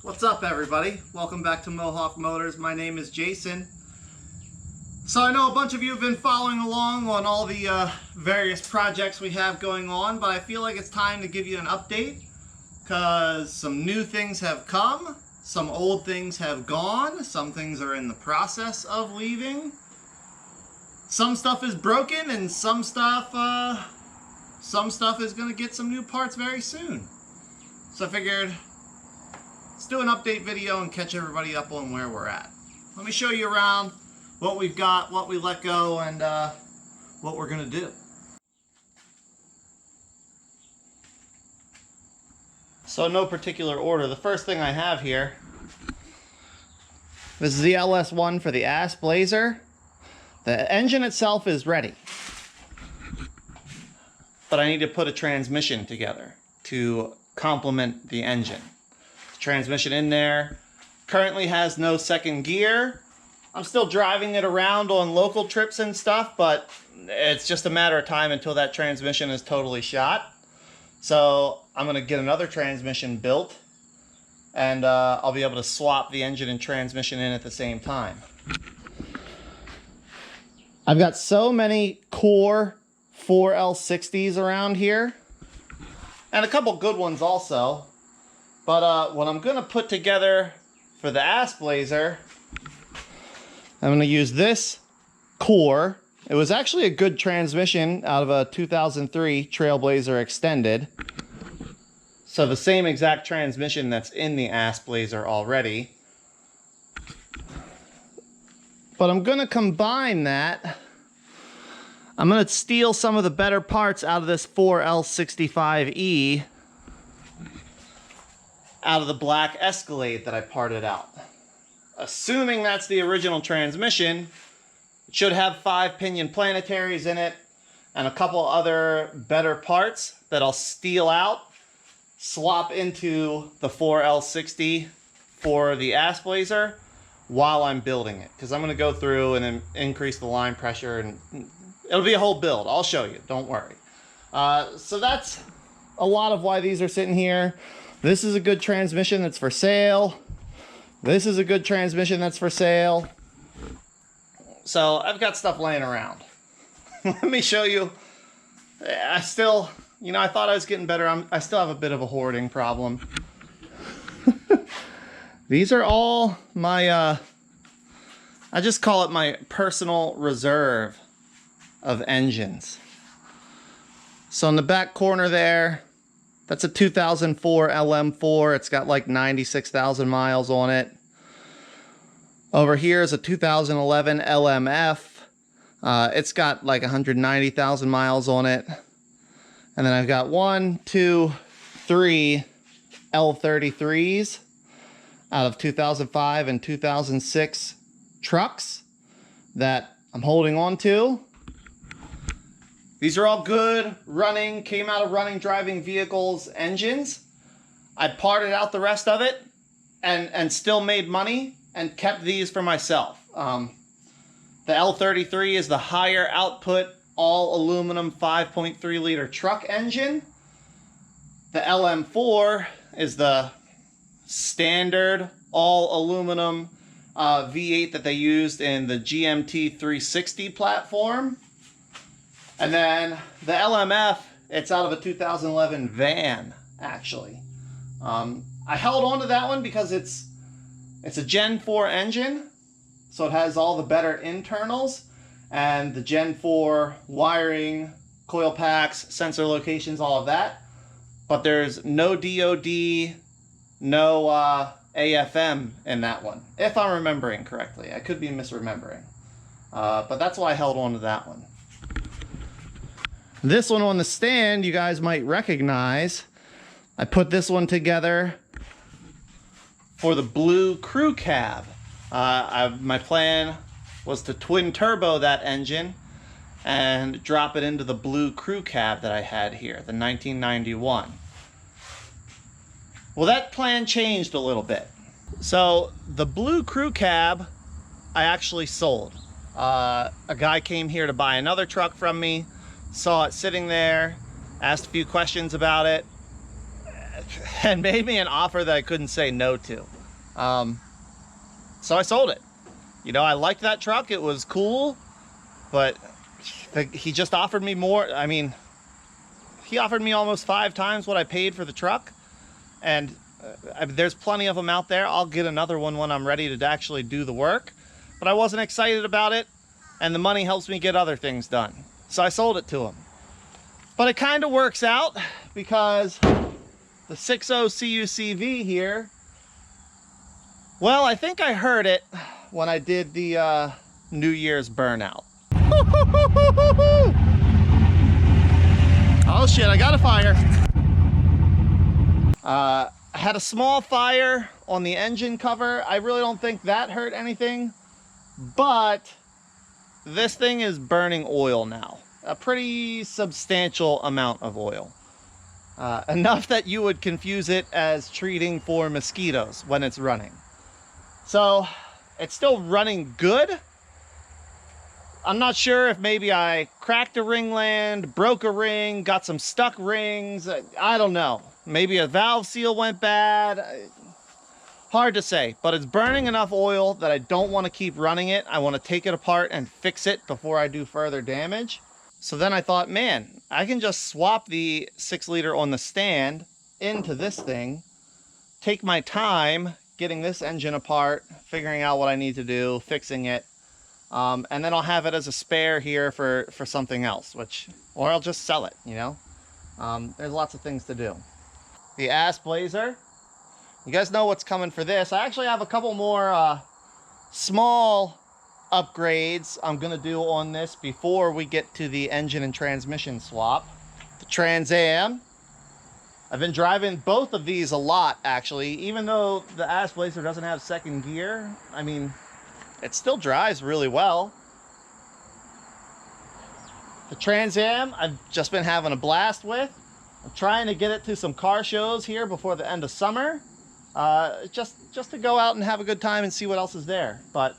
What's up, everybody? Welcome back to Mohawk Motors. My name is Jason. So I know a bunch of you have been following along on all the various projects we have going on, but I feel like it's time to give you an update because some new things have come, some old things have gone, some things are in the process of leaving. Some stuff is broken and some stuff is going to get some new parts very soon. So I figured let's do an update video and catch everybody up on where we're at. Let me show you around what we've got, what we let go, and what we're going to do. So in no particular order, the first thing I have here, this is the LS1 for the Trailblazer. The engine itself is ready, but I need to put a transmission together to complement the engine. Transmission in there currently has no second gear. I'm still driving it around on local trips and stuff, but it's just a matter of time until that transmission is totally shot. So I'm going to get another transmission built, and I'll be able to swap the engine and transmission in at the same time. I've got so many core 4L60s around here, and a couple good ones also. But what I'm going to put together for the Trailblazer, I'm going to use this core. It was actually a good transmission out of a 2003 Trailblazer Extended. So the same exact transmission that's in the Trailblazer already. But I'm going to combine that. I'm going to steal some of the better parts out of this 4L65E. Out of the black Escalade that I parted out. Assuming that's the original transmission, it should have 5 pinion planetaries in it and a couple other better parts that I'll steal out, swap into the 4L60 for the Trailblazer while I'm building it, because I'm going to go through and increase the line pressure, and it'll be a whole build. I'll show you, don't worry. So that's a lot of why these are sitting here. This is a good transmission that's for sale. This is a good transmission that's for sale. So I've got stuff laying around. Let me show you. I still, I thought I was getting better. I still have a bit of a hoarding problem. These are all my, I just call it my personal reserve of engines. So in the back corner there, that's a 2004 LM4. It's got like 96,000 miles on it. Over here is a 2011 LMF. It's got like 190,000 miles on it. And then I've got 1, 2, 3 L33s out of 2005 and 2006 trucks that I'm holding on to. These are all good running, came out of running driving vehicles engines. I parted out the rest of it and still made money and kept these for myself. The L33 is the higher output all aluminum 5.3 liter truck engine. The LM4 is the standard all aluminum V8 that they used in the GMT 360 platform. And then the LMF, it's out of a 2011 van, actually. I held on to that one because it's a Gen 4 engine, so it has all the better internals, and the Gen 4 wiring, coil packs, sensor locations, all of that. But there's no DOD, no AFM in that one, if I'm remembering correctly. I could be misremembering. But that's why I held on to that one. This one on the stand, you guys might recognize. I put this one together for the blue crew cab. My plan was to twin turbo that engine and drop it into the blue crew cab that I had here, the 1991. Well, that plan changed a little bit. So the blue crew cab I actually sold. A guy came here to buy another truck from me, saw it sitting there, asked a few questions about it, and made me an offer that I couldn't say no to. So I sold it. You know, I liked that truck. It was cool, but he just offered me more. I mean, he offered me almost 5 times what I paid for the truck. And there's plenty of them out there. I'll get another one when I'm ready to actually do the work. But I wasn't excited about it, and the money helps me get other things done. So I sold it to him. But it kind of works out because the 60 CUCV here, well, I think I heard it when I did the New Year's Burnout. Oh shit, I got a fire. I had a small fire on the engine cover. I really don't think that hurt anything, but this thing is burning oil now. A pretty substantial amount of oil. Enough that you would confuse it as treating for mosquitoes when it's running. So it's still running good. I'm not sure if maybe I cracked a ringland, broke a ring, got some stuck rings. I don't know. Maybe a valve seal went bad. Hard to say, but it's burning enough oil that I don't want to keep running it. I want to take it apart and fix it before I do further damage. So then I thought, man, I can just swap the 6-liter on the stand into this thing, take my time getting this engine apart, figuring out what I need to do, fixing it, and then I'll have it as a spare here for something else, or I'll just sell it, you know? There's lots of things to do. The ass blazer. You guys know what's coming for this. I actually have a couple more small upgrades I'm gonna do on this before we get to the engine and transmission swap. The Trans Am. I've been driving both of these a lot, actually. Even though the ass blazer doesn't have second gear, I mean, it still drives really well. The Trans Am, I've just been having a blast with. I'm trying to get it to some car shows here before the end of summer. Just to go out and have a good time and see what else is there. But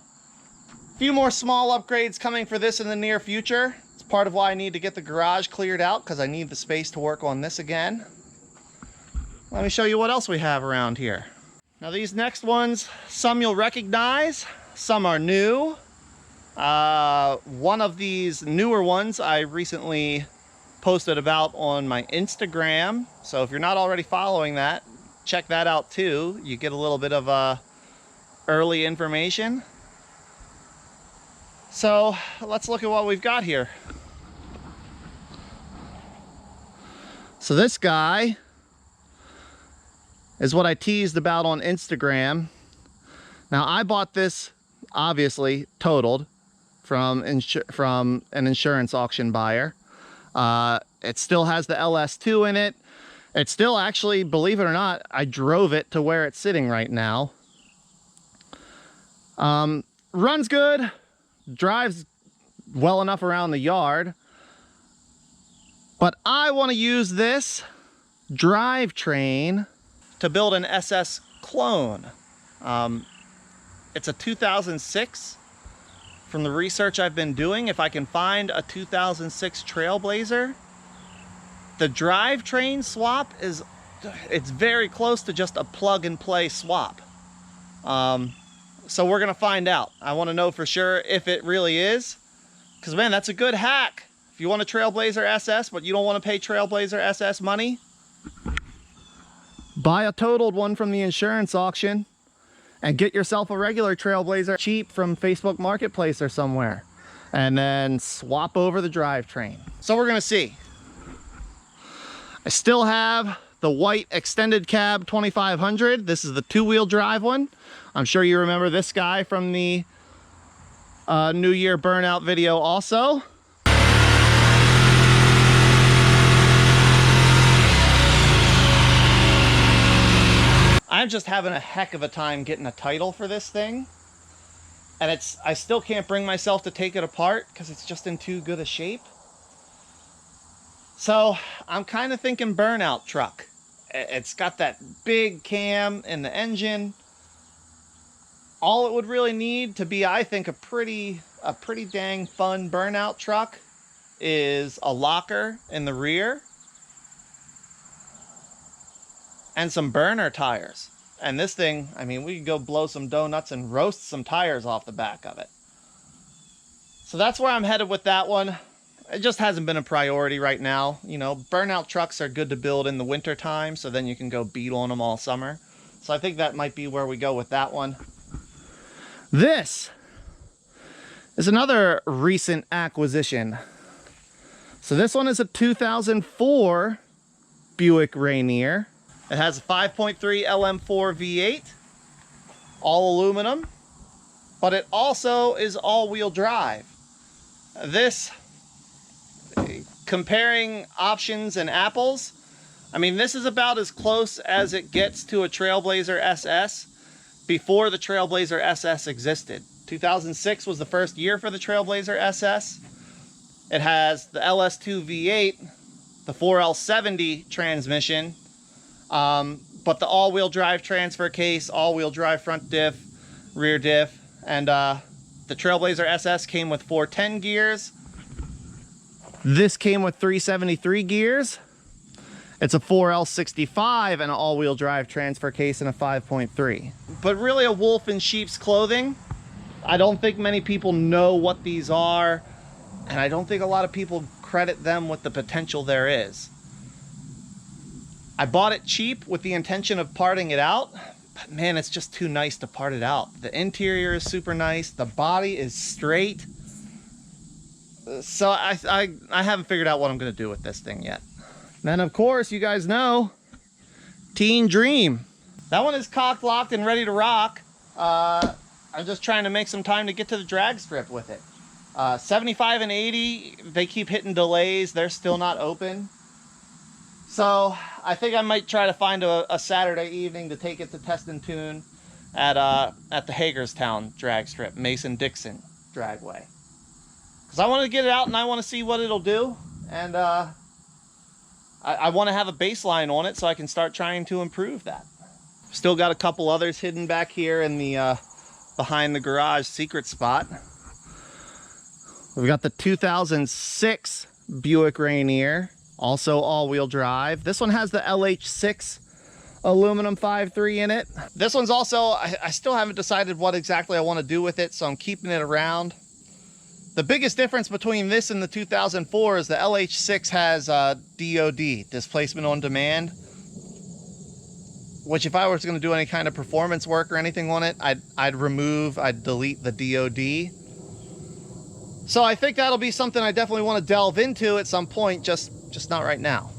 a few more small upgrades coming for this in the near future. It's part of why I need to get the garage cleared out, because I need the space to work on this again. Let me show you what else we have around here. Now these next ones, some you'll recognize, some are new. One of these newer ones I recently posted about on my Instagram. So if you're not already following that, check that out too. You get a little bit of early information. So let's look at what we've got here. So this guy is what I teased about on Instagram. Now I bought this, obviously, totaled from an insurance auction buyer. It still has the LS2 in it. It still actually, believe it or not, I drove it to where it's sitting right now. Runs good, drives well enough around the yard. But I want to use this drivetrain to build an SS clone. It's a 2006. From the research I've been doing, if I can find a 2006 Trailblazer, the drivetrain swap it's very close to just a plug and play swap. So we're gonna find out. I want to know for sure if it really is, because man, that's a good hack. If you want a Trailblazer SS but you don't want to pay Trailblazer SS money, buy a totaled one from the insurance auction and get yourself a regular Trailblazer cheap from Facebook Marketplace or somewhere, and then swap over the drivetrain. So we're gonna see. I still have the white extended cab 2500. This is the 2-wheel drive one. I'm sure you remember this guy from the New Year Burnout video also. I'm just having a heck of a time getting a title for this thing. And I still can't bring myself to take it apart because it's just in too good a shape. So I'm kind of thinking Burnout truck. It's got that big cam in the engine. All it would really need to be, I think, a pretty dang fun Burnout truck is a locker in the rear and some burner tires. And this thing, I mean, we could go blow some donuts and roast some tires off the back of it. So that's where I'm headed with that one. It just hasn't been a priority right now. You know, Burnout trucks are good to build in the winter time, so then you can go beetle on them all summer. So I think that might be where we go with that one. This is another recent acquisition. So this one is a 2004 Buick Rainier. It has a 5.3 LM4 V8, all aluminum, but it also is all-wheel drive. This, comparing options and apples, I mean, this is about as close as it gets to a Trailblazer SS before the Trailblazer SS existed. 2006 was the first year for the Trailblazer SS. It has the LS2 V8, the 4L70 transmission, but the all-wheel drive transfer case, all-wheel drive front diff, rear diff, and the Trailblazer SS came with 410 gears. This came with 373 gears. It's a 4L65 and an all-wheel drive transfer case and a 5.3. But really a wolf in sheep's clothing. I don't think many people know what these are, and I don't think a lot of people credit them with the potential there is. I bought it cheap with the intention of parting it out, but man, it's just too nice to part it out. The interior is super nice. The body is straight. So I haven't figured out what I'm going to do with this thing yet. Then, of course, you guys know, Teen Dream. That one is cocked, locked, and ready to rock. I'm just trying to make some time to get to the drag strip with it. 75 and 80, they keep hitting delays. They're still not open. So I think I might try to find a Saturday evening to take it to test and tune at the Hagerstown drag strip, Mason-Dixon dragway. Because I want to get it out and I want to see what it'll do. And I want to have a baseline on it so I can start trying to improve that. Still got a couple others hidden back here in the behind the garage secret spot. We've got the 2006 Buick Rainier, also all-wheel drive. This one has the LH6 aluminum 5.3 in it. This one's also, I still haven't decided what exactly I want to do with it, so I'm keeping it around. The biggest difference between this and the 2004 is the LH6 has DOD, displacement on demand, which if I was going to do any kind of performance work or anything on it, I'd delete the DOD. So I think that'll be something I definitely want to delve into at some point, just not right now,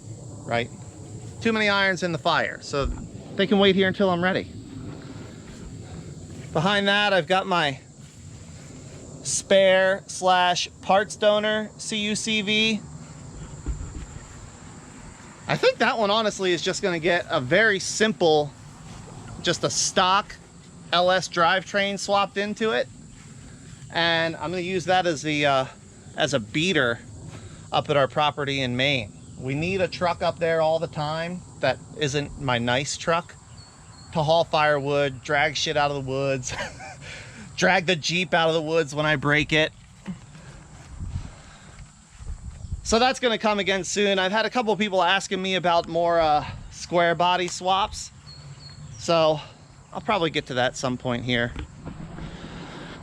right? Too many irons in the fire, so they can wait here until I'm ready. Behind that, I've got my spare / parts donor CUCV. I think that one honestly is just going to get a very simple, just a stock LS drivetrain swapped into it, and I'm going to use that as a beater up at our property in Maine. We need a truck up there all the time that isn't my nice truck to haul firewood, drag shit out of the woods, drag the Jeep out of the woods when I break it. So that's going to come again soon. I've had a couple of people asking me about more square body swaps, so I'll probably get to that some point here.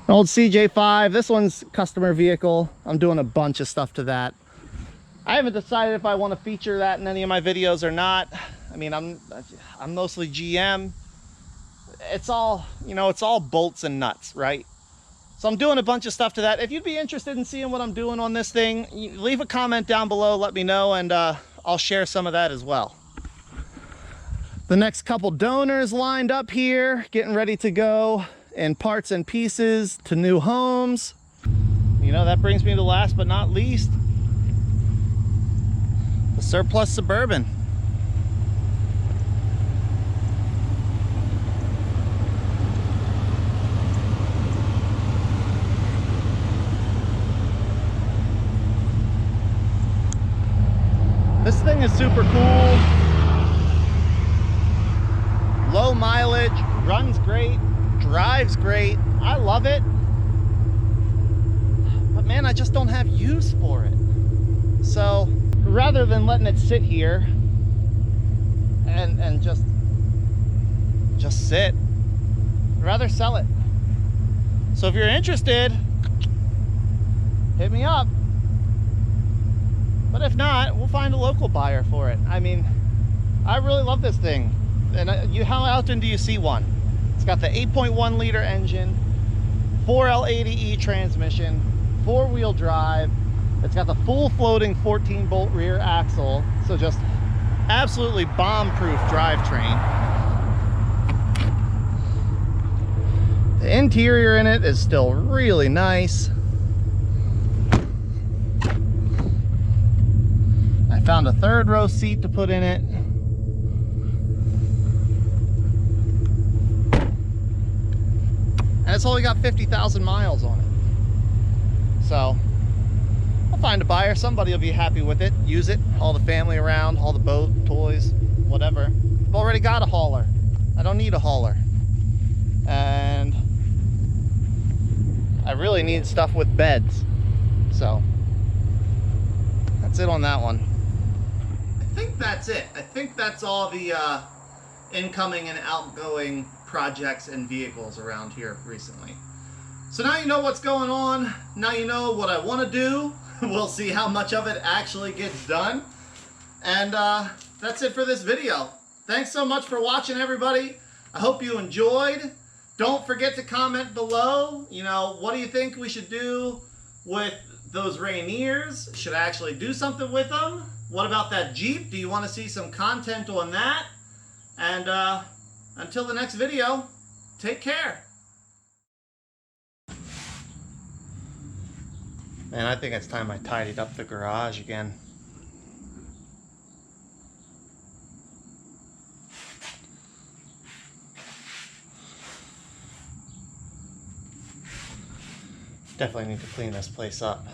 An old CJ5. This one's customer vehicle. I'm doing a bunch of stuff to that. I haven't decided if I want to feature that in any of my videos or not. I mean, I'm mostly GM. It's all, you know, it's all bolts and nuts, right? So I'm doing a bunch of stuff to that. If you'd be interested in seeing what I'm doing on this thing, leave a comment down below, let me know, and I'll share some of that as well. The next couple donors lined up here, getting ready to go in parts and pieces to new homes. You know, that brings me to last but not least, the surplus Suburban. This thing is super cool. Low mileage, runs great, drives great. I love it. But man, I just don't have use for it. So rather than letting it sit here and just just sit. I'd rather sell it. So if you're interested, hit me up. But if not, we'll find a local buyer for it. I mean, I really love this thing. And how often do you see one? It's got the 8.1 liter engine, 4L80E transmission, 4-wheel drive. It's got the full floating 14-bolt rear axle. So just absolutely bomb-proof drivetrain. The interior in it is still really nice. I found a 3rd row seat to put in it. And it's only got 50,000 miles on it. So I'll find a buyer. Somebody will be happy with it. Use it. Haul the family around, haul the boat, toys, whatever. I've already got a hauler. I don't need a hauler. And I really need stuff with beds. So that's it on that one. I think that's it. I think that's all the incoming and outgoing projects and vehicles around here recently. So now you know what's going on. Now you know what I want to do. We'll see how much of it actually gets done. And that's it for this video. Thanks so much for watching, everybody. I hope you enjoyed. Don't forget to comment below. You know, what do you think we should do with those Rainiers? Should I actually do something with them? What about that Jeep? Do you want to see some content on that? And until the next video, take care. Man, I think it's time I tidied up the garage again. Definitely need to clean this place up.